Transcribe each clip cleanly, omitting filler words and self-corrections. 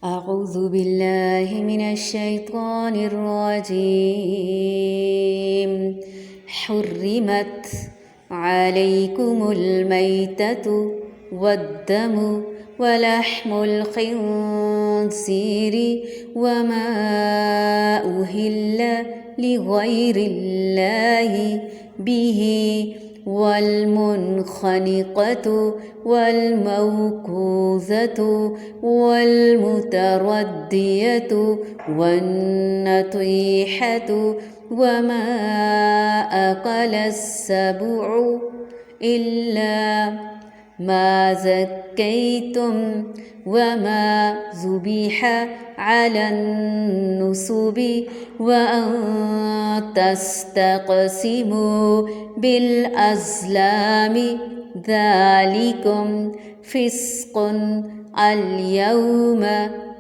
أعوذ بالله من الشيطان الرجيم. حرمت عليكم الميتة والدم ولحم الخنزير وما أهل لغير الله به والمنخنقة والموقوذة والمتردية والنطيحة وما أكل السبع إلا ما زكيتم وما ذبح على النصب وأن تستقسموا بالأزلام ذلكم فسق. اليوم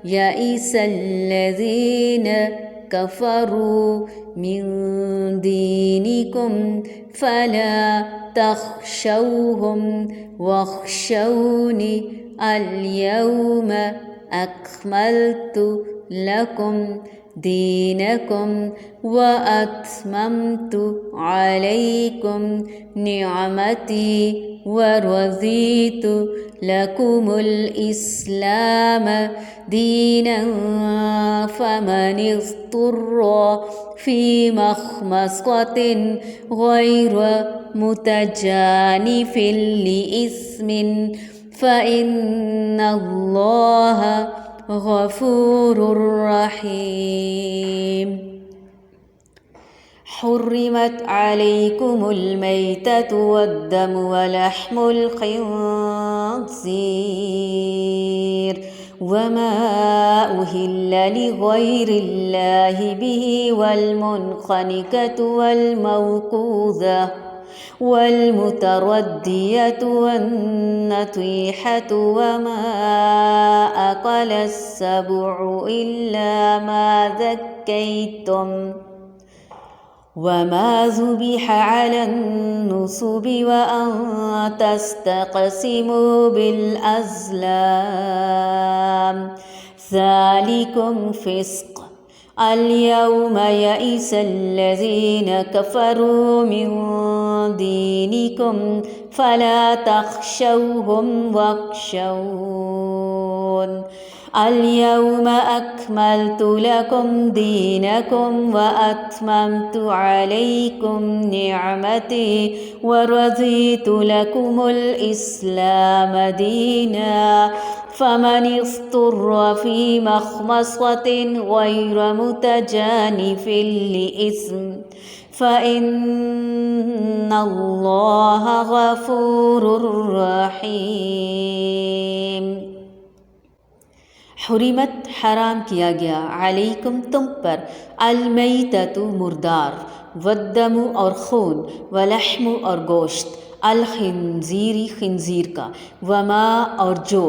يئس الذين كفروا من دينكم فلا تخشوهم واخشوني اليوم أكملت لكم دينكم وأتممت عليكم نعمتي ورضيت لكم الإسلام دينا. فمن اضطر في مخمصة غير متجانف لإثم فإن الله غفور رحيم. حرمت عليكم الميتة والدم ولحم الخنزير وما أهل لغير الله به والمنخنقة والموقوذة والمتردية والنطيحة وما أكل السبع إلا ما ذكيتم وما ذبح على النصب وأن تستقسموا بالأزلام ذلكم فسق. اليوم يئس الذين كفروا من دينكم فلا تخشوهم واخشون. اليوم أكملت لكم دينكم وأتممت عليكم نعمتي ورضيت لكم الإسلام دينا. فمن اضطر في مخمصة غير متجانف لإثم فإن الله غفور رحيم. حرمت حرام کیا گیا علیکم تم پر المیتۃ مردار والدم اور خون ولحم اور گوشت الخنزیری خنزیر کا وما اور جو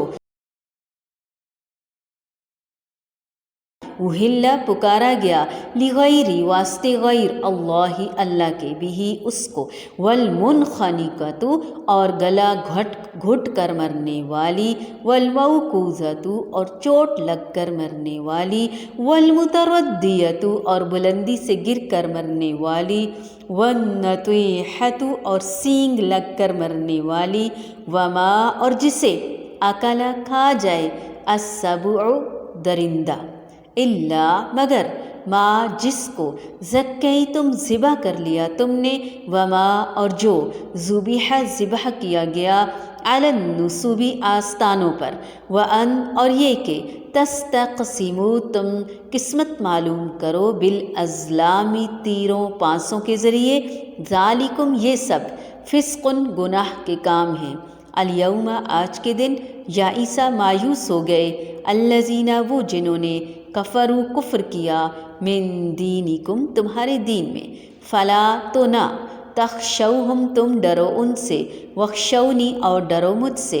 اہلا پکارا گیا لغیری واسطے غیر اللہ اللہ کے بھی اس کو والمنخنقۃ اور گلا گھٹ کر مرنے والی والموقوذۃ اور چوٹ لگ کر مرنے والی والمتردیۃ اور بلندی سے گر کر مرنے والی والنطیحۃ اور سینگ لگ کر مرنے والی وما اور جسے اکلا کھا جائے السبع درندہ الا مگر ما جس کو زکی تم ذبح کر لیا تم نے وما اور جو ذبح ذبح کیا گیا علی النصب آستانوں پر وان اور یہ کہ تستقسموا تم قسمت معلوم کرو بالازلام تیروں پانسوں کے ذریعے ذالکم یہ سب فسق گناہ کے کام ہیں. الیوم آج کے دن یائسا مایوس ہو گئے الذین وہ جنہوں نے کفروا کفر کیا من دینکم تمہارے دین میں فلا تو نہ تخشوہم تم ڈرو ان سے واخشونی اور ڈرو مجھ سے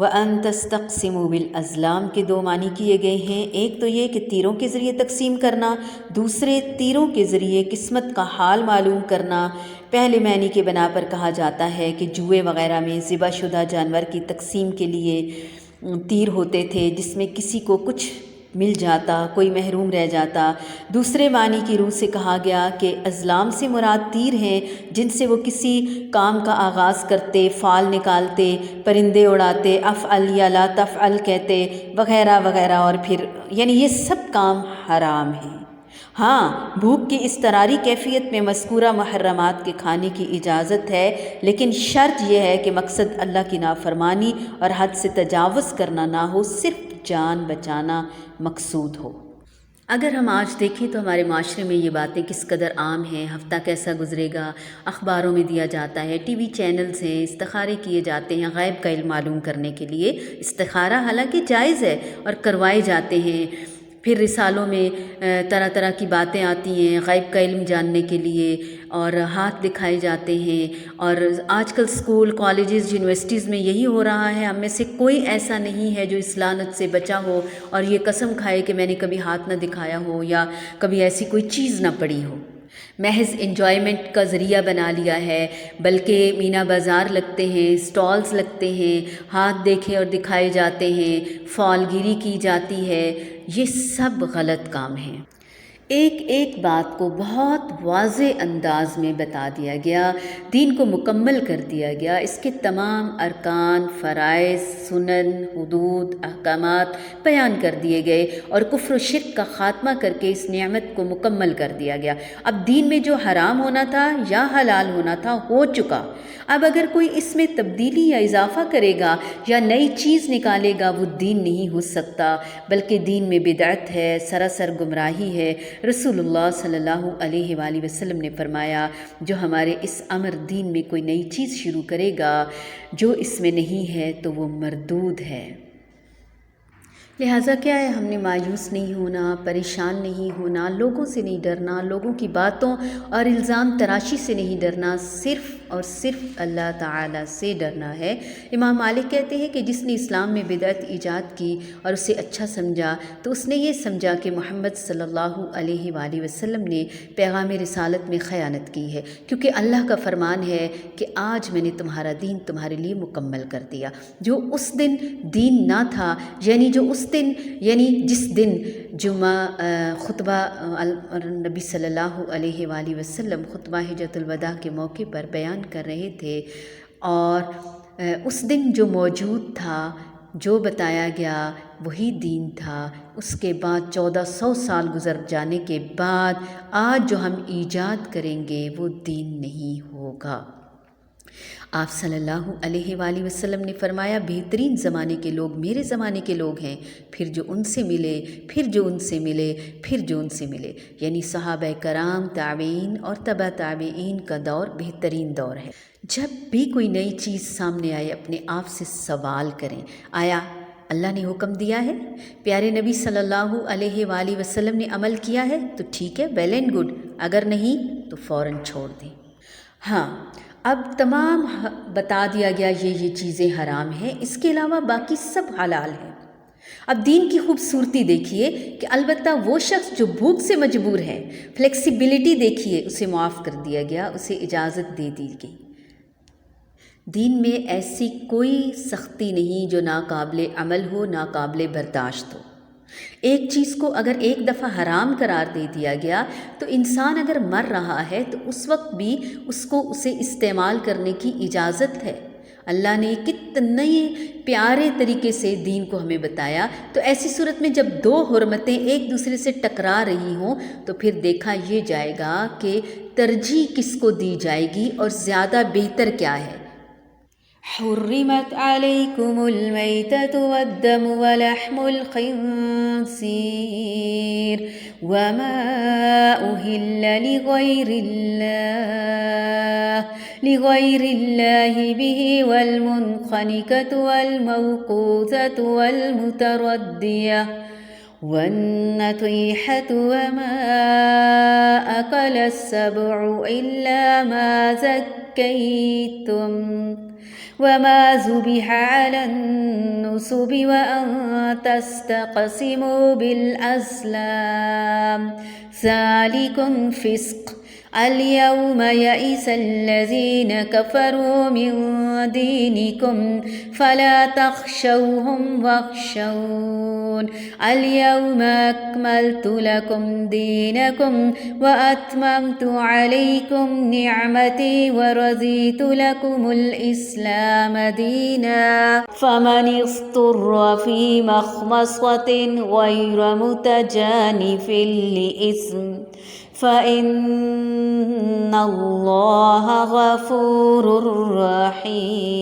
وَأَن تَسْتَقْسِمُوا بِالْأَزْلَام کے دو معنی کیے گئے ہیں، ایک تو یہ کہ تیروں کے ذریعے تقسیم کرنا، دوسرے تیروں کے ذریعے قسمت کا حال معلوم کرنا۔ پہلے معنی کے بنا پر کہا جاتا ہے کہ جوئے وغیرہ میں ذبح شدہ جانور کی تقسیم کے لیے تیر ہوتے تھے جس میں کسی کو کچھ مل جاتا، کوئی محروم رہ جاتا۔ دوسرے معنی کی روح سے کہا گیا کہ ازلام سے مراد تیر ہیں جن سے وہ کسی کام کا آغاز کرتے، فعل نکالتے، پرندے اڑاتے، افعل یا لا تفعل کہتے وغیرہ وغیرہ، اور پھر یعنی یہ سب کام حرام ہیں۔ ہاں، بھوک کی اضطراری کیفیت میں مذکورہ محرمات کے کھانے کی اجازت ہے، لیکن شرط یہ ہے کہ مقصد اللہ کی نافرمانی اور حد سے تجاوز کرنا نہ ہو، صرف جان بچانا مقصود ہو۔ اگر ہم آج دیکھیں تو ہمارے معاشرے میں یہ باتیں کس قدر عام ہیں، ہفتہ کیسا گزرے گا، اخباروں میں دیا جاتا ہے، ٹی وی چینلز ہیں، استخارے کیے جاتے ہیں غیب کا علم معلوم کرنے کے لیے۔ استخارہ حالانکہ جائز ہے اور کروائے جاتے ہیں، پھر رسالوں میں طرح طرح کی باتیں آتی ہیں غیب کا علم جاننے کے لیے، اور ہاتھ دکھائے جاتے ہیں، اور آج کل اسکول، کالجز، یونیورسٹیز میں یہی ہو رہا ہے۔ ہم میں سے کوئی ایسا نہیں ہے جو اس لعنت سے بچا ہو اور یہ قسم کھائے کہ میں نے کبھی ہاتھ نہ دکھایا ہو یا کبھی ایسی کوئی چیز نہ پڑی ہو۔ محض انجوائمنٹ کا ذریعہ بنا لیا ہے، بلکہ مینا بازار لگتے ہیں، سٹالز لگتے ہیں، ہاتھ دیکھے اور دکھائے جاتے ہیں، فال گیری کی جاتی ہے۔ یہ سب غلط کام ہیں۔ ایک ایک بات کو بہت واضح انداز میں بتا دیا گیا، دین کو مکمل کر دیا گیا، اس کے تمام ارکان، فرائض، سنن، حدود، احکامات بیان کر دیے گئے، اور کفر و شرک کا خاتمہ کر کے اس نعمت کو مکمل کر دیا گیا۔ اب دین میں جو حرام ہونا تھا یا حلال ہونا تھا ہو چکا۔ اب اگر کوئی اس میں تبدیلی یا اضافہ کرے گا یا نئی چیز نکالے گا وہ دین نہیں ہو سکتا، بلکہ دین میں بدعت ہے، سراسر گمراہی ہے۔ رسول اللہ صلی اللہ علیہ وآلہ وسلم نے فرمایا، جو ہمارے اس امر دین میں کوئی نئی چیز شروع کرے گا جو اس میں نہیں ہے تو وہ مردود ہے۔ لہٰذا کیا ہے، ہم نے مایوس نہیں ہونا، پریشان نہیں ہونا، لوگوں سے نہیں ڈرنا، لوگوں کی باتوں اور الزام تراشی سے نہیں ڈرنا، صرف اور صرف اللہ تعالیٰ سے ڈرنا ہے۔ امام مالک کہتے ہیں کہ جس نے اسلام میں بدعت ایجاد کی اور اسے اچھا سمجھا تو اس نے یہ سمجھا کہ محمد صلی اللہ علیہ وآلہ وسلم نے پیغام رسالت میں خیانت کی ہے، کیونکہ اللہ کا فرمان ہے کہ آج میں نے تمہارا دین تمہارے لیے مکمل کر دیا۔ جو اس دن دین نہ تھا، یعنی جس دن جمعہ خطبہ نبی صلی اللہ علیہ وآلہ وسلم خطبہ حجۃ الوداع کے موقع پر بیان کر رہے تھے، اور اس دن جو موجود تھا، جو بتایا گیا وہی دین تھا۔ اس کے بعد 1400 سال گزر جانے کے بعد آج جو ہم ایجاد کریں گے وہ دین نہیں ہوگا۔ آپ صلی اللہ علیہ وآلہ وسلم نے فرمایا، بہترین زمانے کے لوگ میرے زمانے کے لوگ ہیں، پھر جو ان سے ملے، پھر جو ان سے ملے، پھر جو ان سے ملے، یعنی صحابہ کرام، تابعین اور تبع تابعین کا دور بہترین دور ہے۔ جب بھی کوئی نئی چیز سامنے آئے اپنے آپ سے سوال کریں، آیا اللہ نے حکم دیا ہے، پیارے نبی صلی اللہ علیہ وآلہ وسلم نے عمل کیا ہے تو ٹھیک ہے، ویل اینڈ گڈ، اگر نہیں تو فوراً چھوڑ دیں۔ ہاں، اب تمام بتا دیا گیا یہ چیزیں حرام ہیں، اس کے علاوہ باقی سب حلال ہیں۔ اب دین کی خوبصورتی دیکھیے کہ البتہ وہ شخص جو بھوک سے مجبور ہے، فلیکسیبلٹی دیکھیے، اسے معاف کر دیا گیا، اسے اجازت دے دی گئی۔ دین میں ایسی کوئی سختی نہیں جو ناقابل عمل ہو، ناقابل برداشت ہو۔ ایک چیز کو اگر ایک دفعہ حرام قرار دے دیا گیا تو انسان اگر مر رہا ہے تو اس وقت بھی اسے استعمال کرنے کی اجازت ہے۔ اللہ نے کتنے پیارے طریقے سے دین کو ہمیں بتایا، تو ایسی صورت میں جب دو حرمتیں ایک دوسرے سے ٹکرا رہی ہوں تو پھر دیکھا یہ جائے گا کہ ترجیح کس کو دی جائے گی اور زیادہ بہتر کیا ہے۔ حرمت علیکم المیتۃ والدم ولحم الخنزیر وما أهل لغیر اللہ به والمنخنقۃ والموقوذۃ والمتردیہ والنطیحۃ وما أکل السبع إلا ما زکیتم وما ذبح على النصب وأن تستقسموا بالأزلام ذلكم فسق اليوم يئس الذين كفروا من دينكم فلا تخشوهم واخشون اليوم أكملت لكم دينكم وأتممت عليكم نعمتي ورضيت لكم الإسلام دينا فمن اضطر في مخمصة غير متجانف لإثم فإن الله غفور رحيم